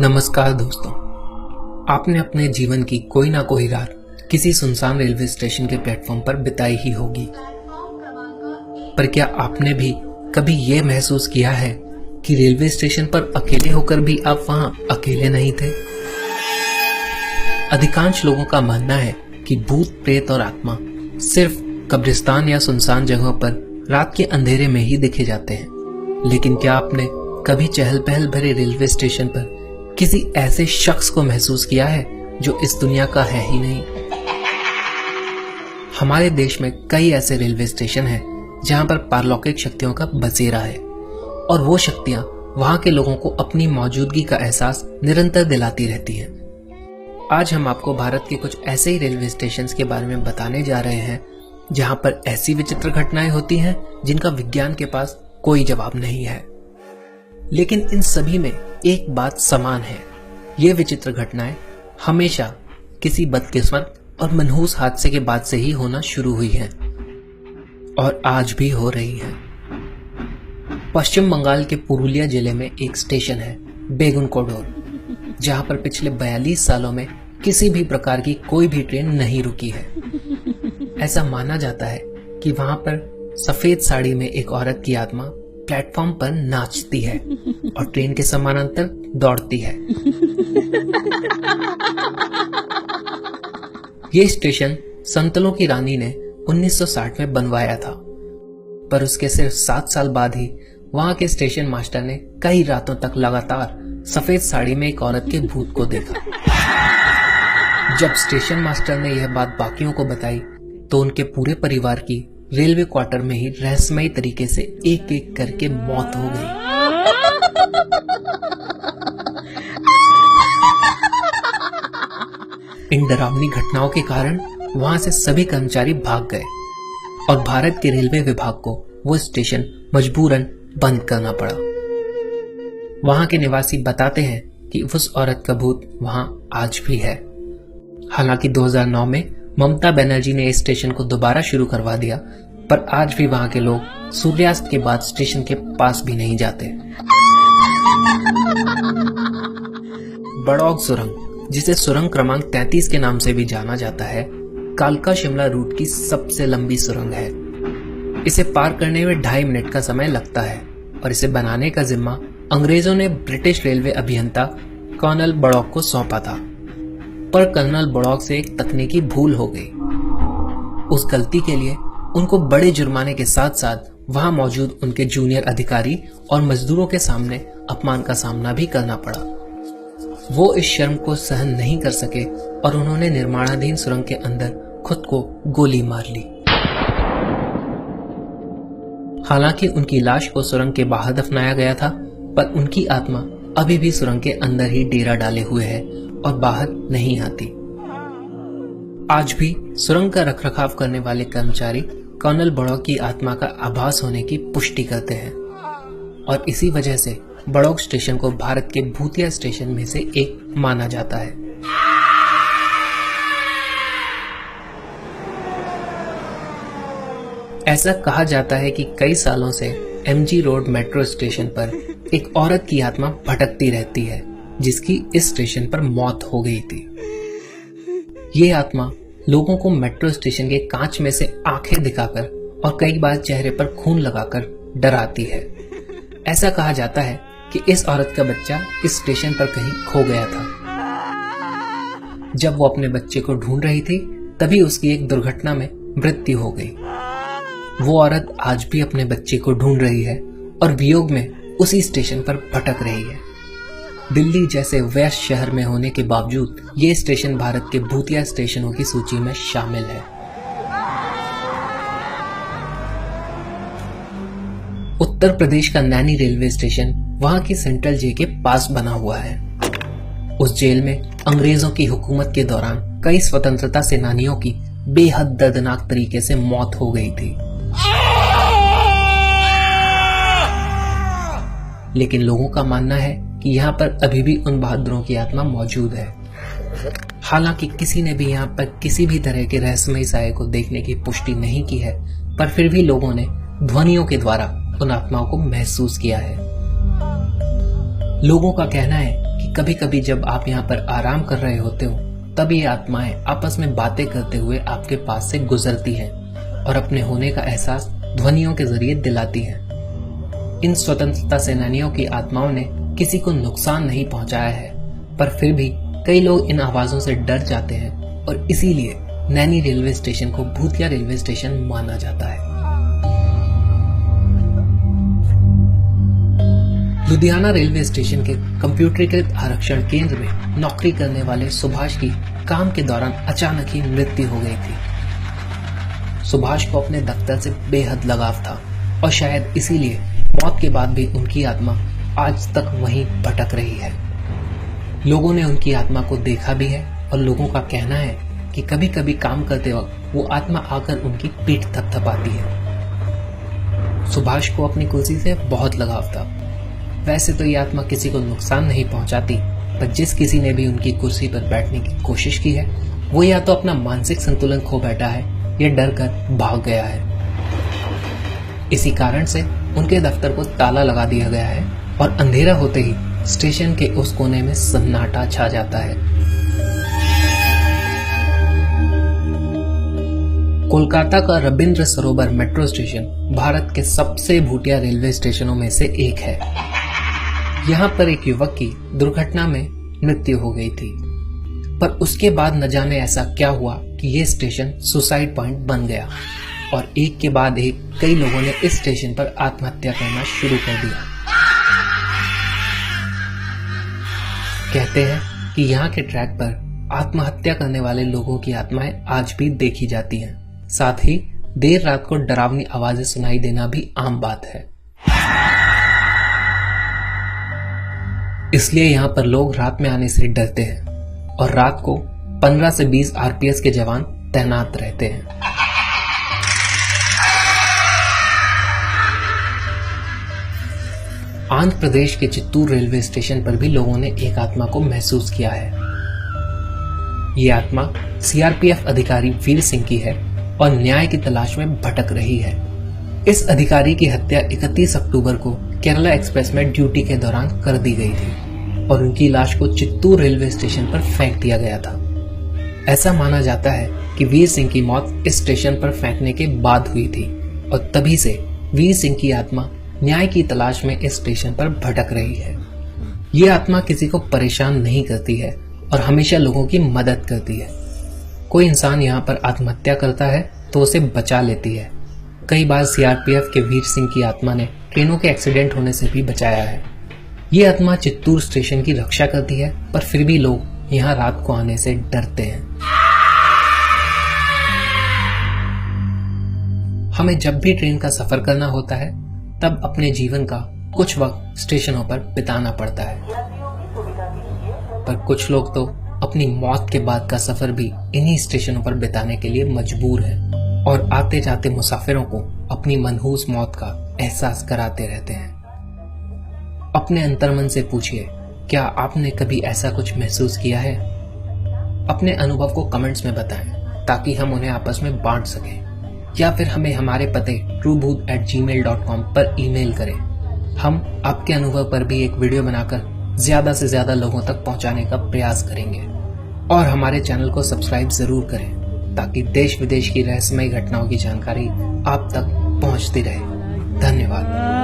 नमस्कार दोस्तों, आपने अपने जीवन की कोई ना कोई रात किसी सुनसान रेलवे स्टेशन के प्लेटफॉर्म पर बिताई ही होगी। पर क्या आपने भी कभी ये महसूस किया है कि रेलवे स्टेशन पर अकेले होकर भी आप वहां अकेले नहीं थे? अधिकांश लोगों का मानना है कि भूत, प्रेत और आत्मा सिर्फ कब्रिस्तान या सुनसान जगहों पर रात के अंधेरे में ही दिखे जाते हैं। लेकिन क्या आपने कभी चहल पहल भरे रेलवे स्टेशन पर किसी ऐसे शख्स को महसूस किया है जो इस दुनिया का है ही नहीं? हमारे देश में कई ऐसे रेलवे स्टेशन हैं जहां पर पारलौकिक शक्तियों का बसेरा है और वो शक्तियां वहां के लोगों को अपनी मौजूदगी का एहसास निरंतर दिलाती रहती हैं। आज हम आपको भारत के कुछ ऐसे ही रेलवे स्टेशन के बारे में बताने जा रहे हैं जहां पर ऐसी विचित्र घटनाएं होती हैं जिनका विज्ञान के पास कोई जवाब नहीं है। लेकिन इन सभी में एक बात समान है, ये विचित्र घटनाएं हमेशा किसी बदकिस्मत और मनहूस हादसे के बाद से ही होना शुरू हुई हैं और आज भी हो रही हैं। पश्चिम बंगाल के पुरुलिया जिले में एक स्टेशन है बेगुनकोडोर, जहां पर पिछले 42 सालों में किसी भी प्रकार की कोई भी ट्रेन नहीं रुकी है। ऐसा माना जाता है कि वहां पर सफेद साड़ी में एक औरत की आत्मा प्लेटफॉर्म पर नाचती है और ट्रेन के समानांतर दौड़ती है। ये स्टेशन संतलों की रानी ने 1960 में बनवाया था, पर उसके सिर्फ 7 साल बाद ही वहां के स्टेशन मास्टर ने कई रातों तक लगातार सफेद साड़ी में एक औरत के भूत को देखा। जब स्टेशन मास्टर ने यह बात बाकियों को बताई तो उनके पूरे परिवार की रेलवे क्वार्टर में ही रहस्यमयी तरीके से एक एक करके मौत हो गई। इन डरावनी घटनाओं के कारण वहां से सभी कर्मचारी भाग गए और भारत के रेलवे विभाग को वो स्टेशन मजबूरन बंद करना पड़ा। वहां के निवासी बताते हैं कि उस औरत का भूत वहां आज भी है। हालांकि 2009 में ममता बनर्जी ने इस स्टेशन को दोबारा शुरू करवा दिया, पर आज भी वहां के लोग सूर्यास्त के बाद स्टेशन के पास भी नहीं जाते। बड़ौग सुरंग, जिसे सुरंग क्रमांक 33 के नाम से भी जाना जाता है, कालका शिमला रूट की सबसे लंबी सुरंग है। इसे पार करने में 2.5 मिनट का समय लगता है और इसे बनाने का जिम्मा अंग्रेजों ने ब्रिटिश रेलवे अभियंता कर्नल बड़ौग को सौंपा था, पर कर्नल बड़ौग से एक तकनीकी भूल हो गई। उस गलती के लिए उनको बड़े जुर्माने के साथ साथ वहां मौजूद उनके जूनियर अधिकारी और मजदूरों के सामने अपमान का सामना भी करना पड़ा। वो इस शर्म को सहन नहीं कर सके और उन्होंने निर्माणाधीन सुरंग के अंदर खुद को गोली मार ली। हालांकि उनकी लाश को सुरंग के बाहर दफनाया गया था, पर उनकी आत्मा अभी भी सुरंग के अंदर ही डेरा डाले हुए है और बाहर नहीं आती। आज भी सुरंग का रखरखाव करने वाले कर्मचारी कर्नल बड़ौग की आत्मा का आभास होने की पुष्टि करते हैं और इसी वजह से बड़ौग स्टेशन को भारत के भूतिया स्टेशन में से एक माना जाता है। ऐसा कहा जाता है कि कई सालों से एमजी रोड मेट्रो स्टेशन पर एक औरत की आत्मा भटकती रहती है, जिसकी इस स्टेशन पर मौत हो गई थी। ये आत्मा लोगों को मेट्रो स्टेशन के कांच में से आंखें दिखाकर और कई बार चेहरे पर खून लगाकर डराती है। ऐसा कहा जाता है कि इस औरत का बच्चा इस स्टेशन पर कहीं खो गया था। जब वो अपने बच्चे को ढूंढ रही थी, तभी उसकी एक दुर्घटना में मृत्यु हो गई। वो औरत आज भी अपने बच्चे को ढूंढ रही है और वियोग में उसी स्टेशन पर भटक रही है। दिल्ली जैसे व्यस्त शहर में होने के बावजूद ये स्टेशन भारत के भूतिया स्टेशनों की सूची में शामिल है। उत्तर प्रदेश का नैनी रेलवे स्टेशन वहां की सेंट्रल जेल के पास बना हुआ है। उस जेल में अंग्रेजों की हुकूमत के दौरान कई स्वतंत्रता सेनानियों की बेहद दर्दनाक तरीके से मौत हो गई थी। लेकिन लोगों का मानना है कि यहाँ पर अभी भी उन बहादुरों की आत्मा मौजूद है। हालांकि किसी ने भी यहाँ पर किसी भी तरह के रहस्यमय साये को देखने की पुष्टि नहीं की है, पर फिर भी लोगों ने ध्वनियों के द्वारा उन आत्माओं को महसूस किया है। लोगों का कहना है कि कभी कभी जब आप यहाँ पर आराम कर रहे होते हो तब ये आत्माएं आपस में बातें करते हुए आपके पास से गुजरती हैं और अपने होने का एहसास ध्वनियों के जरिए दिलाती हैं। इन स्वतंत्रता सेनानियों की आत्माओं ने किसी को नुकसान नहीं पहुंचाया है, पर फिर भी कई लोग इन आवाजों से डर जाते हैं और इसीलिए नैनी रेलवे स्टेशन को भूतिया रेलवे स्टेशन माना जाता है। लुधियाना रेलवे स्टेशन के कंप्यूटरीकृत आरक्षण केंद्र में नौकरी करने वाले सुभाष की काम के दौरान अचानक ही मृत्यु हो गई थी। सुभाष को अपने दफ्तर से बेहद लगाव था और शायद इसीलिए मौत के बाद भी उनकी आत्मा आज तक वहीं भटक रही है। लोगों ने उनकी आत्मा को देखा भी है और लोगों का कहना है कि कभी कभी काम करते वक्त वो आत्मा आकर उनकी पीठ थपथपाती है। सुभाष को अपनी कुर्सी से बहुत लगाव था। वैसे तो ये आत्मा किसी को नुकसान नहीं पहुंचाती, पर जिस किसी ने भी उनकी कुर्सी पर बैठने की कोशिश की है वो या तो अपना मानसिक संतुलन खो बैठा है या डर कर भाग गया है। इसी कारण से उनके दफ्तर को ताला लगा दिया गया है और अंधेरा होते ही स्टेशन के उस कोने में सन्नाटा छा जाता है। कोलकाता का रविंद्र सरोवर मेट्रो स्टेशन भारत के सबसे भूतिया रेलवे स्टेशनों में से एक है। यहाँ पर एक युवक की दुर्घटना में मृत्यु हो गई थी, पर उसके बाद न जाने ऐसा क्या हुआ कि ये स्टेशन सुसाइड पॉइंट बन गया और एक के बाद एक कई लोगों ने इस स्टेशन पर आत्महत्या करना शुरू कर दिया। कहते हैं कि यहाँ के ट्रैक पर आत्महत्या करने वाले लोगों की आत्माएं आज भी देखी जाती हैं। साथ ही देर रात को डरावनी आवाजें सुनाई देना भी आम बात है। इसलिए यहाँ पर लोग रात में आने से डरते हैं और रात को 15 से 20 आरपीएस के जवान तैनात रहते हैं। आंध्र प्रदेश के चित्तूर रेलवे स्टेशन पर भी लोगों ने एक आत्मा को महसूस किया है। ये आत्मा सीआरपीएफ अधिकारी वीर सिंह की है और न्याय की तलाश में भटक रही है। इस अधिकारी की हत्या 31 अक्टूबर को केरला एक्सप्रेस में ड्यूटी के दौरान कर दी गई थी और उनकी लाश को चित्तूर रेलवे स्टेशन पर फेंक दिया गया था। ऐसा माना जाता है कि वीर सिंह की मौत इस स्टेशन पर फेंकने के बाद हुई थी और तभी से वीर सिंह की आत्मा न्याय की तलाश में इस स्टेशन पर भटक रही है। ये आत्मा किसी को परेशान नहीं करती है और हमेशा लोगों की मदद करती है। कोई इंसान यहाँ पर आत्महत्या करता है तो उसे बचा लेती है। कई बार सीआरपीएफ के वीर सिंह की आत्मा ने ट्रेनों के एक्सीडेंट होने से भी बचाया है। ये आत्मा चित्तूर स्टेशन की रक्षा करती है, पर फिर भी लोग यहाँ रात को आने से डरते हैं। हमें जब भी ट्रेन का सफर करना होता है तब अपने जीवन का कुछ वक्त स्टेशनों पर बिताना पड़ता है, पर कुछ लोग तो अपनी मौत के बाद का सफर भी इन्हीं स्टेशनों पर बिताने के लिए मजबूर हैं और आते जाते मुसाफिरों को अपनी मनहूस मौत का एहसास कराते रहते हैं। अपने अंतर्मन से पूछिए, क्या आपने कभी ऐसा कुछ महसूस किया है? अपने अनुभव को कमेंट्स में बताएं ताकि हम उन्हें आपस में बांट सकें, या फिर हमें हमारे पते truebooth@gmail.com पर ईमेल करें। हम आपके अनुभव पर भी एक वीडियो बनाकर ज्यादा से ज्यादा लोगों तक पहुंचाने का प्रयास करेंगे और हमारे चैनल को सब्सक्राइब जरूर करें ताकि देश विदेश की रहस्यमय घटनाओं की जानकारी आप तक पहुंचती रहे। धन्यवाद।